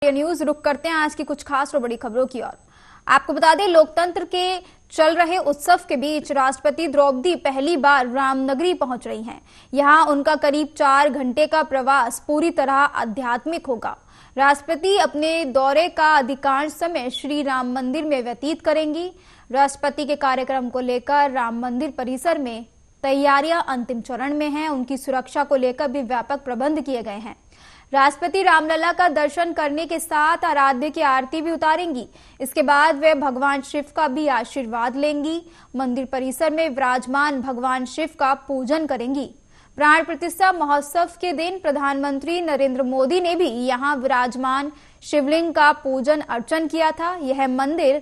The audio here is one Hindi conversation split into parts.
न्यूज रुक करते हैं आज की कुछ खास और बड़ी खबरों की ओर। आपको बता दें, लोकतंत्र के चल रहे उत्सव के बीच राष्ट्रपति द्रौपदी पहली बार रामनगरी पहुंच रही हैं। यहां उनका करीब 4 घंटे का प्रवास पूरी तरह आध्यात्मिक होगा। राष्ट्रपति अपने दौरे का अधिकांश समय श्री राम मंदिर में व्यतीत करेंगी। राष्ट्रपति के कार्यक्रम को लेकर राम मंदिर परिसर में तैयारियां अंतिम चरण में हैं। उनकी सुरक्षा को लेकर भी व्यापक प्रबंध किए गए हैं। राष्ट्रपति रामलला का दर्शन करने के साथ आराध्य की आरती भी उतारेंगी। इसके बाद वे भगवान शिव का भी आशीर्वाद लेंगी। मंदिर परिसर में विराजमान भगवान शिव का पूजन करेंगी। प्राण प्रतिष्ठा महोत्सव के दिन प्रधानमंत्री नरेंद्र मोदी ने भी यहां विराजमान शिवलिंग का पूजन अर्चन किया था। यह मंदिर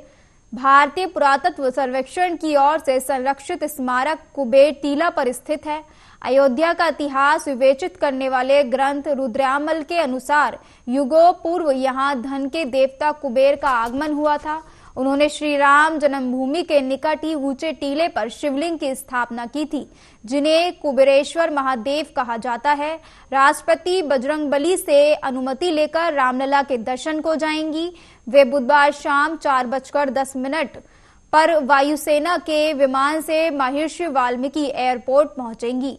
भारतीय पुरातत्व सर्वेक्षण की ओर से संरक्षित स्मारक कुबेर टीला पर स्थित है। अयोध्या का इतिहास विवेचित करने वाले ग्रंथ रुद्रयामल के अनुसार युगों पूर्व यहाँ धन के देवता कुबेर का आगमन हुआ था। उन्होंने श्री राम जन्मभूमि के निकट ही ऊंचे टीले पर शिवलिंग की स्थापना की थी, जिन्हें कुबेरेश्वर महादेव कहा जाता है। राष्ट्रपति बजरंगबली से अनुमति लेकर रामलला के दर्शन को जाएंगी। वे बुधवार शाम 4:10 पर वायुसेना के विमान से महर्षि वाल्मीकि एयरपोर्ट पहुंचेंगी।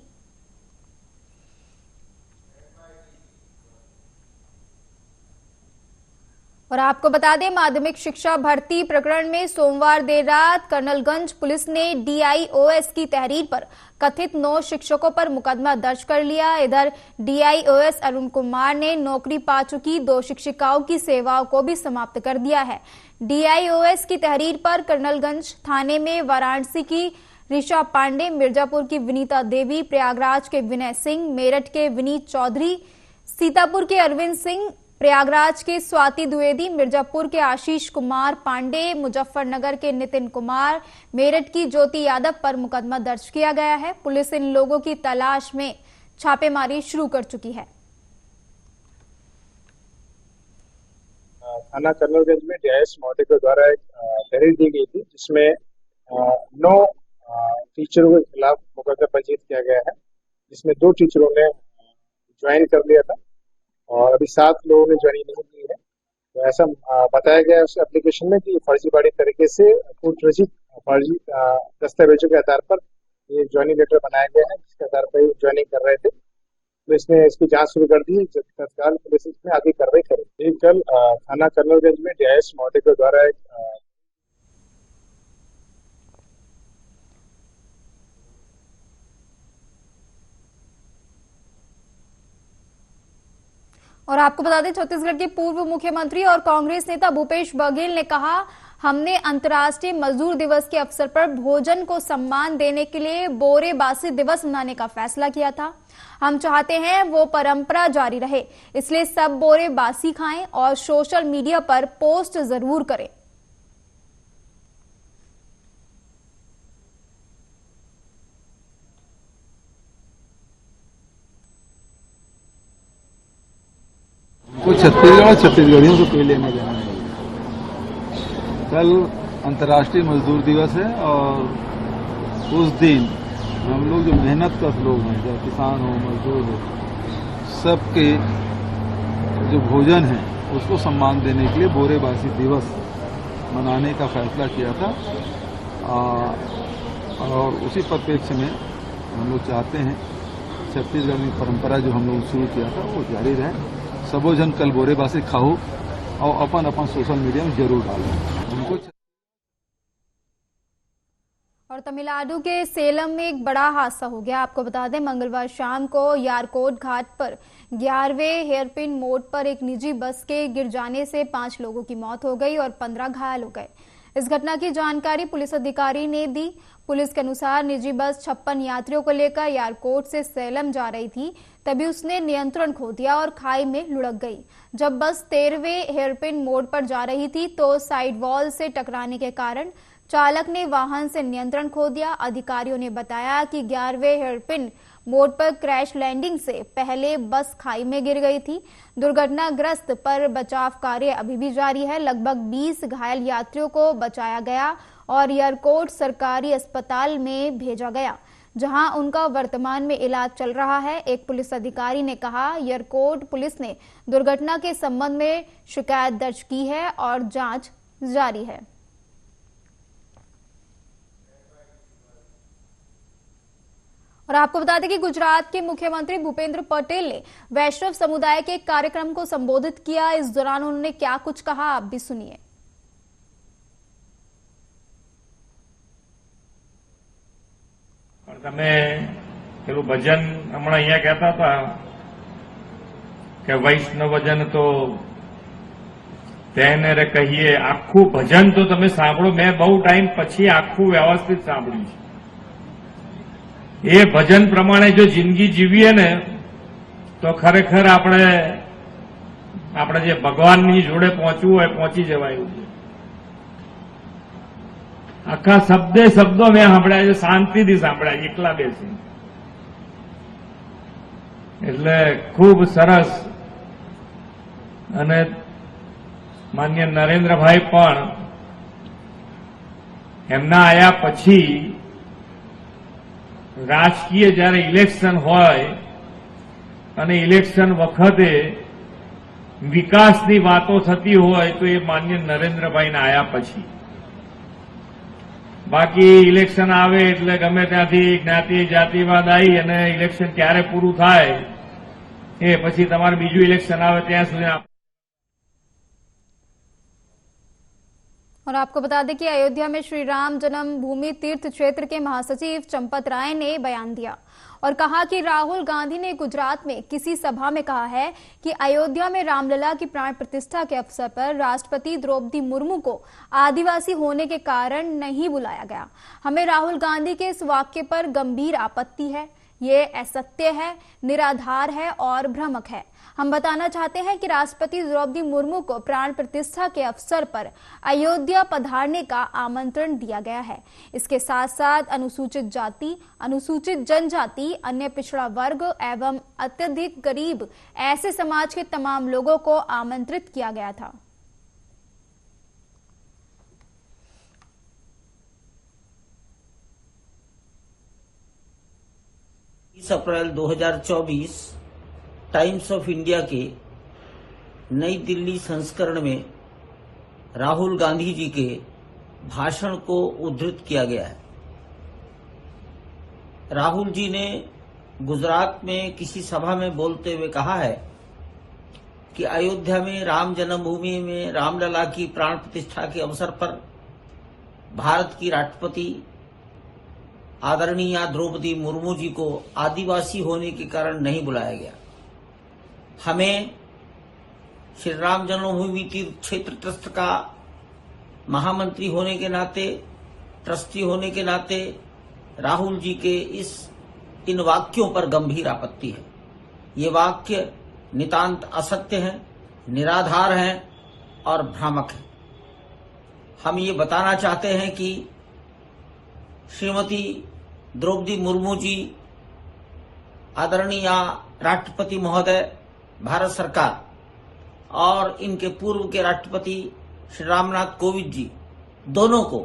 और आपको बता दें, माध्यमिक शिक्षा भर्ती प्रकरण में सोमवार देर रात कर्नलगंज पुलिस ने डीआईओएस की तहरीर पर कथित 9 शिक्षकों पर मुकदमा दर्ज कर लिया। इधर डीआईओएस अरुण कुमार ने नौकरी पा चुकी 2 शिक्षिकाओं की सेवाओं को भी समाप्त कर दिया है। डीआईओएस की तहरीर पर कर्नलगंज थाने में वाराणसी की ऋषा पांडे, मिर्जापुर की विनीता देवी, प्रयागराज के विनय सिंह, मेरठ के विनीत चौधरी, सीतापुर के अरविंद सिंह, प्रयागराज के स्वाति द्विवेदी, मिर्जापुर के आशीष कुमार पांडे, मुजफ्फरनगर के नितिन कुमार, मेरठ की ज्योति यादव पर मुकदमा दर्ज किया गया है। पुलिस इन लोगों की तलाश में छापेमारी शुरू कर चुकी है। थाना कर्नलगंज में डीआईएस महोदय के द्वारा एक तहरीर दी गई थी, जिसमें 9 टीचरों के खिलाफ मुकदमा पंजीकृत किया गया है, जिसमें 2 टीचरों ने ज्वाइन कर लिया था और अभी 7 लोगों ने ज्वाइनिंग नहीं की है। तो ऐसा बताया गया उस एप्लीकेशन में कि फर्जीवाड़ी तरीके से कूटरचित फर्जी दस्तावेजों के आधार पर ये ज्वाइनिंग लेटर बनाया गया है, जिसके आधार पर ज्वाइनिंग कर रहे थे। तो इसमें इसकी जांच शुरू कर दी, तत्काल पुलिस इसमें आगे कार्रवाई करेगी। कल थाना कर्नलगंज में डीआईएस महोदय के द्वारा एक और आपको बता दें, छत्तीसगढ़ के पूर्व मुख्यमंत्री और कांग्रेस नेता भूपेश बघेल ने कहा, हमने अंतर्राष्ट्रीय मजदूर दिवस के अवसर पर भोजन को सम्मान देने के लिए बोरे बासी दिवस मनाने का फैसला किया था। हम चाहते हैं वो परंपरा जारी रहे, इसलिए सब बोरे बासी खाएं और सोशल मीडिया पर पोस्ट जरूर करें। तो छत्तीसगढ़ और छत्तीसगढ़ियों को कोई लेने देना नहीं। कल अंतर्राष्ट्रीय मजदूर दिवस है और उस दिन हम लोग जो मेहनत कर लोग हैं, चाहे किसान हो, मजदूर हो, सबके जो भोजन है उसको सम्मान देने के लिए बोरे बासी दिवस मनाने का फैसला किया था। और उसी परिप्रेक्ष्य में हम लोग चाहते हैं छत्तीसगढ़ में परंपरा जो हम लोग शुरू किया था वो जारी रहे। सबो जन कल बोरे बासी खाओ और अपन अपन सोशल मीडिया में जरूर डालें उनको। और तमिलनाडु के सेलम में एक बड़ा हादसा हो गया। आपको बता दें, मंगलवार शाम को यारकोट घाट पर 11वें हेयरपिन मोड़ पर एक निजी बस के गिर जाने से 5 लोगों की मौत हो गई और 15 घायल हो गए। इस घटना की जानकारी पुलिस अधिकारी ने दी। पुलिस के अनुसार निजी बस 56 यात्रियों को लेकर यारकोट से सेलम जा रही थी, तभी उसने नियंत्रण खो दिया और खाई में लुढ़क गई। जब बस 13वें हेयरपिन मोड़ पर जा रही थी तो साइड वॉल से टकराने के कारण चालक ने वाहन से नियंत्रण खो दिया। अधिकारियों ने बताया कि 11वें हेयरपिन मोड़ पर क्रैश लैंडिंग से पहले बस खाई में गिर गई थी। दुर्घटनाग्रस्त पर बचाव कार्य अभी भी जारी है। लगभग 20 घायल यात्रियों को बचाया गया और यारकोट सरकारी अस्पताल में भेजा गया। जहां उनका वर्तमान में इलाज चल रहा है। एक पुलिस अधिकारी ने कहा, यरकोट पुलिस ने दुर्घटना के संबंध में शिकायत दर्ज की है और जांच जारी है। और आपको बता दें कि गुजरात के मुख्यमंत्री भूपेंद्र पटेल ने वैष्णव समुदाय के एक कार्यक्रम को संबोधित किया। इस दौरान उन्होंने क्या कुछ कहा, आप भी सुनिए। તમે પેલું ભજન હમણાં અહીંયા કહેતા હતા કે વૈષ્ણવજન તો તેને રે કહીએ, આખું ભજન તો તમે સાંભળો, મેં બહુ ટાઈમ પછી આખું વ્યવસ્થિત સાંભળ્યું છે। એ ભજન પ્રમાણે જો જિંદગી જીવીએ ને તો ખરેખર આપણે જે ભગવાનની જોડે પહોંચવું હોય પહોંચી જવાય એવું છે। આખા શબ્દે શબ્દો મેં સાંભળ્યા છે, શાંતિથી સાંભળ્યા, એકલા બેસી, એટલે ખૂબ સરસ। અને માન્ય નરેન્દ્રભાઈ પણ એમના આયા પછી રાજકીય જ્યારે ઇલેક્શન હોય અને ઇલેક્શન વખતે વિકાસની વાતો થતી હોય તો એ માન્ય નરેન્દ્રભાઈના આયા પછી। બાકી ઇલેક્શન આવે એટલે ગમે ત્યાંથી જ્ઞાતિ જાતિવાદ આવી અને ઇલેક્શન ક્યારે પૂરું થાય એ પછી તમારે બીજું ઇલેક્શન આવે ત્યાં સુધી। और आपको बता दें कि अयोध्या में श्री राम जन्मभूमि तीर्थ क्षेत्र के महासचिव चंपत राय ने बयान दिया और कहा कि राहुल गांधी ने गुजरात में किसी सभा में कहा है कि अयोध्या में रामलला की प्राण प्रतिष्ठा के अवसर पर राष्ट्रपति द्रौपदी मुर्मू को आदिवासी होने के कारण नहीं बुलाया गया। हमें राहुल गांधी के इस वाक्य पर गंभीर आपत्ति है। ये असत्य है, निराधार है और भ्रामक है। हम बताना चाहते हैं कि राष्ट्रपति द्रौपदी मुर्मू को प्राण प्रतिष्ठा के अवसर पर अयोध्या पधारने का आमंत्रण दिया गया है। इसके साथ साथ अनुसूचित जाति, अनुसूचित जनजाति, अन्य पिछड़ा वर्ग एवं अत्यधिक गरीब ऐसे समाज के तमाम लोगों को आमंत्रित किया गया था। 30 अप्रैल 2024 टाइम्स ऑफ इंडिया के नई दिल्ली संस्करण में राहुल गांधी जी के भाषण को उद्धृत किया गया है। राहुल जी ने गुजरात में किसी सभा में बोलते हुए कहा है कि अयोध्या में राम जन्मभूमि में रामलला की प्राण प्रतिष्ठा के अवसर पर भारत की राष्ट्रपति आदरणीय द्रौपदी मुर्मू जी को आदिवासी होने के कारण नहीं बुलाया गया। हमें श्री राम जन्मभूमि तीर्थ क्षेत्र ट्रस्ट का महामंत्री होने के नाते, ट्रस्टी होने के नाते राहुल जी के इन वाक्यों पर गंभीर आपत्ति है। ये वाक्य नितांत असत्य हैं, निराधार हैं और भ्रामक हैं। हम ये बताना चाहते हैं कि श्रीमती द्रौपदी मुर्मू जी, आदरणीय राष्ट्रपति महोदय, भारत सरकार और इनके पूर्व के राष्ट्रपति श्री रामनाथ कोविंद जी दोनों को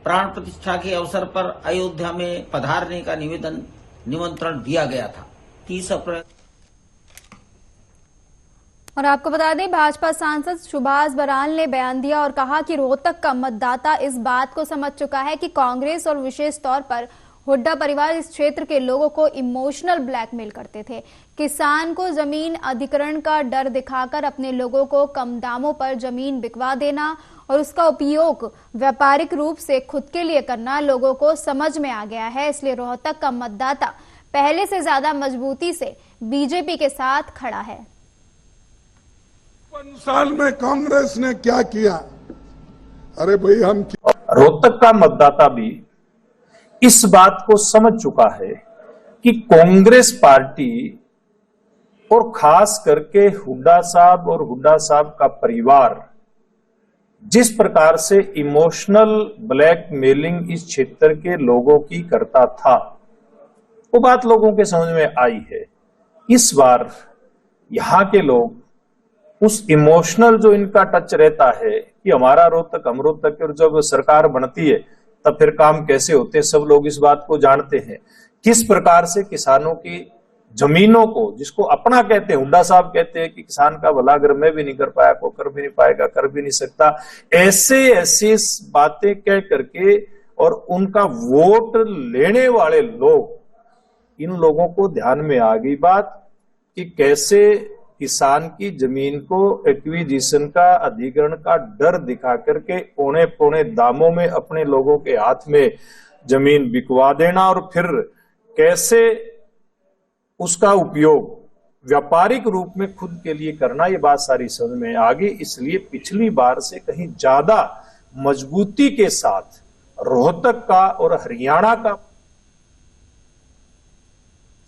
प्राण प्रतिष्ठा के अवसर पर अयोध्या में पधारने का निमंत्रण दिया गया था 30 अप्रैल। और आपको बता दें, भाजपा सांसद सुभाष बराल ने बयान दिया और कहा कि रोहतक का मतदाता इस बात को समझ चुका है कि कांग्रेस और विशेष तौर पर हुड्डा परिवार इस क्षेत्र के लोगों को इमोशनल ब्लैकमेल करते थे। किसान को जमीन अधिग्रहण का डर दिखाकर अपने लोगों को कम दामों पर जमीन बिकवा देना और उसका उपयोग व्यापारिक रूप से खुद के लिए करना लोगों को समझ में आ गया है। इसलिए रोहतक का मतदाता पहले से ज्यादा मजबूती से बीजेपी के साथ खड़ा है। 55 साल में कांग्रेस ने क्या किया? अरे भाई, हम रोहतक का मतदाता भी इस बात को समझ चुका है कि कांग्रेस पार्टी और खास करके हुड्डा साहब और हुड्डा साहब का परिवार जिस प्रकार से इमोशनल ब्लैकमेलिंग इस क्षेत्र के लोगों की करता था, वो बात लोगों के समझ में आई है। इस बार यहां के लोग उस इमोशनल जो इनका टच रहता है कि हमारा रोहतक, हम रोहतक, और जब सरकार बनती है तब फिर काम कैसे होते हैं, सब लोग इस बात को जानते हैं किस प्रकार से किसानों की जमीनों को, जिसको अपना कहते हैं, हुड्डा साहब कहते हैं कि किसान का भला अगर मैं भी नहीं कर पाया को कर भी नहीं पाएगा, कर भी नहीं सकता, ऐसे बातें कह करके और उनका वोट लेने वाले लोग, इन लोगों को ध्यान में आ गई बात कि कैसे किसान की जमीन को एक्विजिशन का, अधिग्रहण का डर दिखा करके पौने पौने दामों में अपने लोगों के हाथ में जमीन बिकवा देना और फिर कैसे उसका उपयोग व्यापारिक रूप में खुद के लिए करना, ये बात सारी समझ में आ गई। इसलिए पिछली बार से कहीं ज्यादा मजबूती के साथ रोहतक का और हरियाणा का।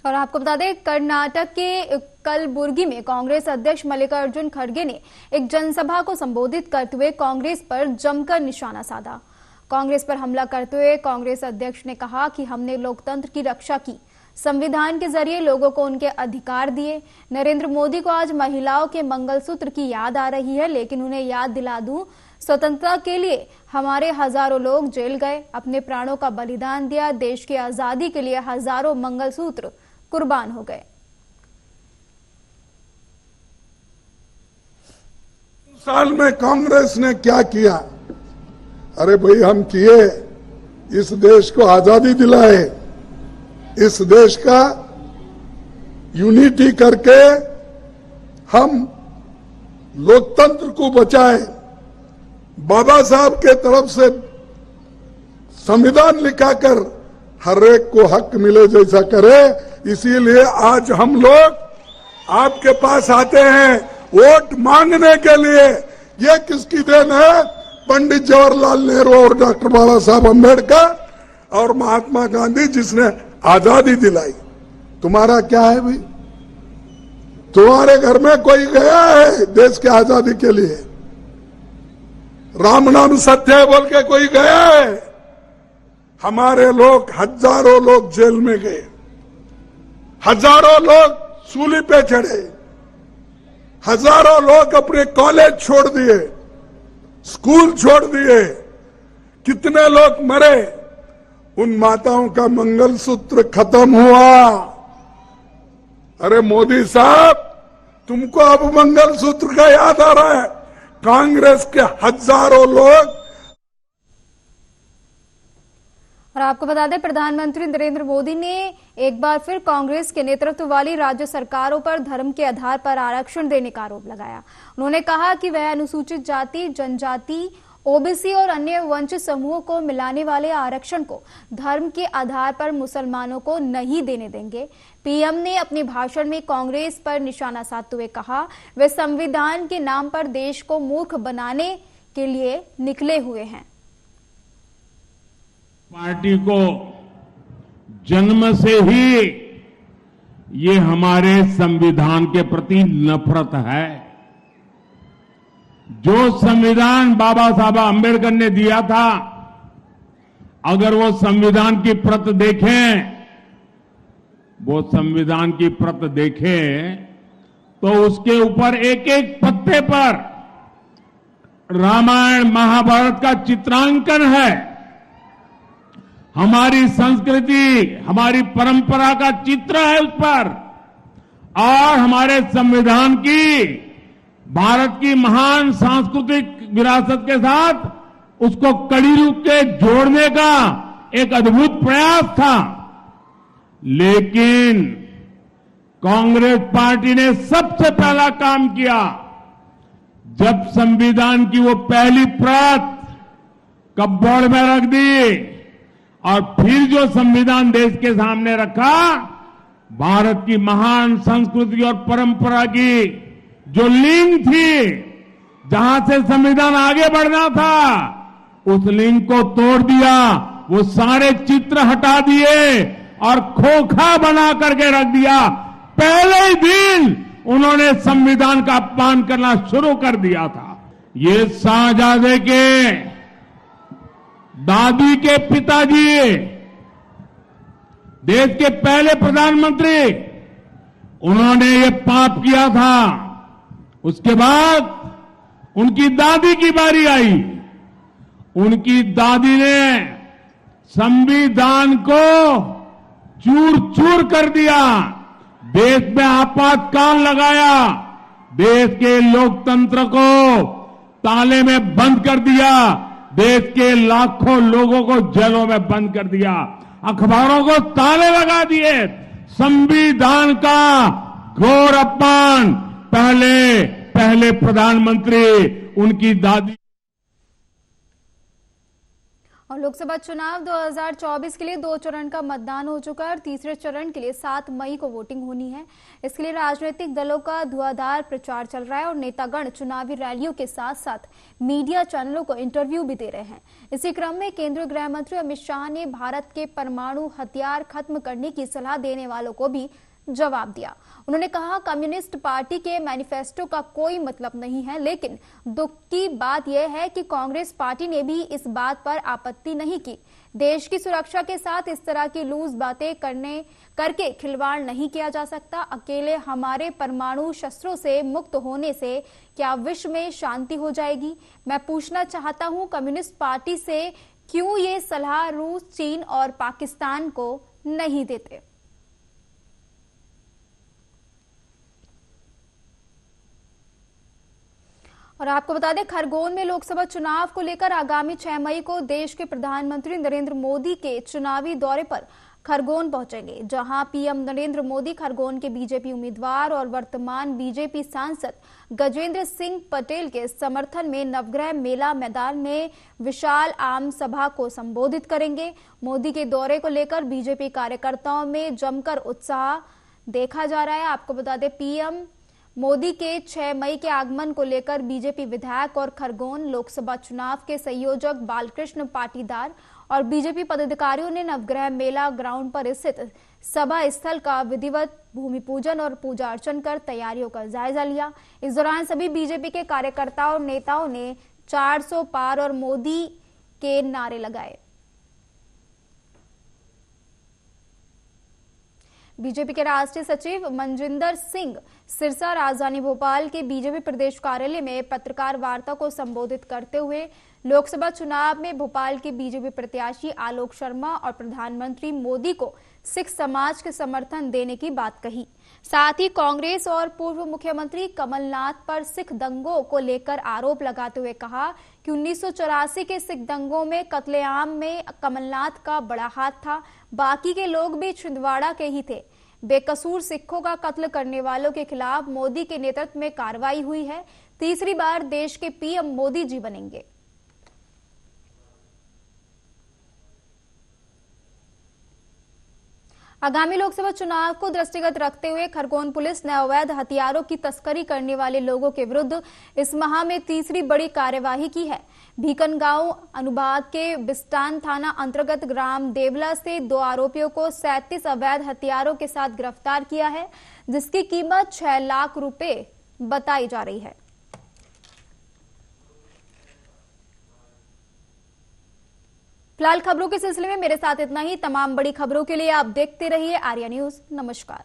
और आपको बता दें, कर्नाटक के कलबुर्गी में कांग्रेस अध्यक्ष मल्लिकार्जुन खड़गे ने एक जनसभा को संबोधित करते हुए कांग्रेस पर जमकर निशाना साधा। कांग्रेस पर हमला करते हुए कांग्रेस अध्यक्ष ने कहा कि हमने लोकतंत्र की रक्षा की, संविधान के जरिए लोगों को उनके अधिकार दिए। नरेंद्र मोदी को आज महिलाओं के मंगलसूत्र की याद आ रही है, लेकिन उन्हें याद दिला दूं, स्वतंत्रता के लिए हमारे हजारों लोग जेल गए, अपने प्राणों का बलिदान दिया, देश की आजादी के लिए हजारों मंगलसूत्र कुर्बान हो गए। साल में कांग्रेस ने क्या किया? अरे भाई, हम किए, इस देश को आजादी दिलाए, इस देश का यूनिटी करके हम लोकतंत्र को बचाए, बाबा साहब के तरफ से संविधान लिखाकर हर एक को हक मिले जैसा करे। इसीलिए आज हम लोग आपके पास आते हैं वोट मांगने के लिए। ये किसकी देन है? पंडित जवाहरलाल नेहरू और डॉक्टर बाबा साहब अम्बेडकर और महात्मा गांधी, जिसने आजादी दिलाई। तुम्हारा क्या है भाई? तुम्हारे घर में कोई गया है देश की आजादी के लिए? राम नाम सत्य है बोल के कोई गया है? हमारे लोग, हजारों लोग जेल में गए, हजारों लोग सूली पे चढ़े, हजारों लोग अपने कॉलेज छोड़ दिए, स्कूल छोड़ दिए, कितने लोग मरे, उन माताओं का मंगलसूत्र खत्म हुआ। अरे मोदी साहब, तुमको अब मंगलसूत्र का याद आ रहा है? कांग्रेस के हजारों लोग। और आपको बता दें, प्रधानमंत्री नरेंद्र मोदी ने एक बार फिर कांग्रेस के नेतृत्व वाली राज्य सरकारों पर धर्म के आधार पर आरक्षण देने का आरोप लगाया। उन्होंने कहा कि वह अनुसूचित जाति, जनजाति, ओबीसी और अन्य वंचित समूहों को मिलाने वाले आरक्षण को धर्म के आधार पर मुसलमानों को नहीं देने देंगे। पीएम ने अपने भाषण में कांग्रेस पर निशाना साधते हुए कहा, वे संविधान के नाम पर देश को मूर्ख बनाने के लिए निकले हुए हैं। पार्टी को जन्म से ही ये हमारे संविधान के प्रति नफरत है। जो संविधान बाबा साहब अम्बेडकर ने दिया था, अगर वो संविधान की प्रत देखें, वो संविधान की प्रत देखें तो उसके ऊपर एक एक पत्ते पर रामायण महाभारत का चित्रांकन है। हमारी संस्कृति, हमारी परंपरा का चित्र है उस पर, और हमारे संविधान की, भारत की महान सांस्कृतिक विरासत के साथ उसको कड़ी रूप के जोड़ने का एक अद्भुत प्रयास था। लेकिन कांग्रेस पार्टी ने सबसे पहला काम किया, जब संविधान की वो पहली प्रत कपबोर्ड में रख दी और फिर जो संविधान देश के सामने रखा, भारत की महान संस्कृति और परंपरा की जो लिंक थी, जहां से संविधान आगे बढ़ना था, उस लिंक को तोड़ दिया, वो सारे चित्र हटा दिए और खोखा बना करके रख दिया। पहले ही दिन उन्होंने संविधान का अपमान करना शुरू कर दिया था। ये शाहजादे के दादी के पिताजी, देश के पहले प्रधानमंत्री, उन्होंने ये पाप किया था। उसके बाद उनकी दादी की बारी आई। उनकी दादी ने संविधान को चूर चूर कर दिया, देश में आपातकाल लगाया, देश के लोकतंत्र को ताले में बंद कर दिया, देश के लाखों लोगों को जेलों में बंद कर दिया, अखबारों को ताले लगा दिए। संविधान का घोर अपमान पहले प्रधानमंत्री उनकी दादी। और लोकसभा चुनाव 2024 के लिए 2 चरण का मतदान हो चुका है और तीसरे चरण के लिए 7 मई को वोटिंग होनी है। इसके लिए राजनीतिक दलों का धुआंधार प्रचार चल रहा है और नेतागण चुनावी रैलियों के साथ साथ मीडिया चैनलों को इंटरव्यू भी दे रहे हैं। इसी क्रम में केंद्रीय गृह मंत्री अमित शाह ने भारत के परमाणु हथियार खत्म करने की सलाह देने वालों को भी जवाब दिया। उन्होंने कहा, कम्युनिस्ट पार्टी के मैनिफेस्टो का कोई मतलब नहीं है, लेकिन दुख की बात यह है कि कांग्रेस पार्टी ने भी इस बात पर आपत्ति नहीं की। देश की सुरक्षा के साथ इस तरह की लूज बातें करके खिलवाड़ नहीं किया जा सकता। अकेले हमारे परमाणु शस्त्रों से मुक्त होने से क्या विश्व में शांति हो जाएगी? मैं पूछना चाहता हूं कम्युनिस्ट पार्टी से, क्यों ये सलाह रूस, चीन और पाकिस्तान को नहीं देते? और आपको बता दें, खरगोन में लोकसभा चुनाव को लेकर आगामी 6 मई को देश के प्रधानमंत्री नरेंद्र मोदी के चुनावी दौरे पर खरगोन पहुंचेंगे, जहां पीएम नरेंद्र मोदी खरगोन के बीजेपी उम्मीदवार और वर्तमान बीजेपी सांसद गजेंद्र सिंह पटेल के समर्थन में नवग्रह मेला मैदान में विशाल आम सभा को संबोधित करेंगे। मोदी के दौरे को लेकर बीजेपी कार्यकर्ताओं में जमकर उत्साह देखा जा रहा है। आपको बता दें, पीएम मोदी के 6 मई के आगमन को लेकर बीजेपी विधायक और खरगोन लोकसभा चुनाव के संयोजक बालकृष्ण पाटीदार और बीजेपी पदाधिकारियों ने नवग्रह मेला ग्राउंड पर स्थित सभा स्थल का विधिवत भूमि पूजन और पूजा अर्चन कर तैयारियों का जायजा लिया। इस दौरान सभी बीजेपी के कार्यकर्ताओं और नेताओं ने 400 पार और मोदी के नारे लगाए। बीजेपी के राष्ट्रीय सचिव मनजिंदर सिंह सिरसा राजधानी भोपाल के बीजेपी प्रदेश कार्यालय में पत्रकार वार्ता को संबोधित करते हुए लोकसभा चुनाव में भोपाल के बीजेपी प्रत्याशी आलोक शर्मा और प्रधानमंत्री मोदी को सिख समाज के समर्थन देने की बात कही। साथ ही कांग्रेस और पूर्व मुख्यमंत्री कमलनाथ पर सिख दंगों को लेकर आरोप लगाते हुए कहा कि 1984 के सिख दंगों में कत्लेआम में कमलनाथ का बड़ा हाथ था, बाकी के लोग भी छिंदवाड़ा के ही थे। बेकसूर सिखों का कत्ल करने वालों के खिलाफ मोदी के नेतृत्व में कार्रवाई हुई है। तीसरी बार देश के पीएम मोदी जी बनेंगे। आगामी लोकसभा चुनाव को दृष्टिगत रखते हुए खरगोन पुलिस ने अवैध हथियारों की तस्करी करने वाले लोगों के विरुद्ध इस माह में तीसरी बड़ी कार्यवाही की है। भीकनगांव अनुभाग के बिस्टान थाना अंतर्गत ग्राम देवला से 2 आरोपियों को 37 अवैध हथियारों के साथ गिरफ्तार किया है, जिसकी कीमत 6 लाख रुपए बताई जा रही है। फिलहाल खबरों के सिलसिले में मेरे साथ इतना ही। तमाम बड़ी खबरों के लिए आप देखते रहिए आर्या न्यूज। नमस्कार।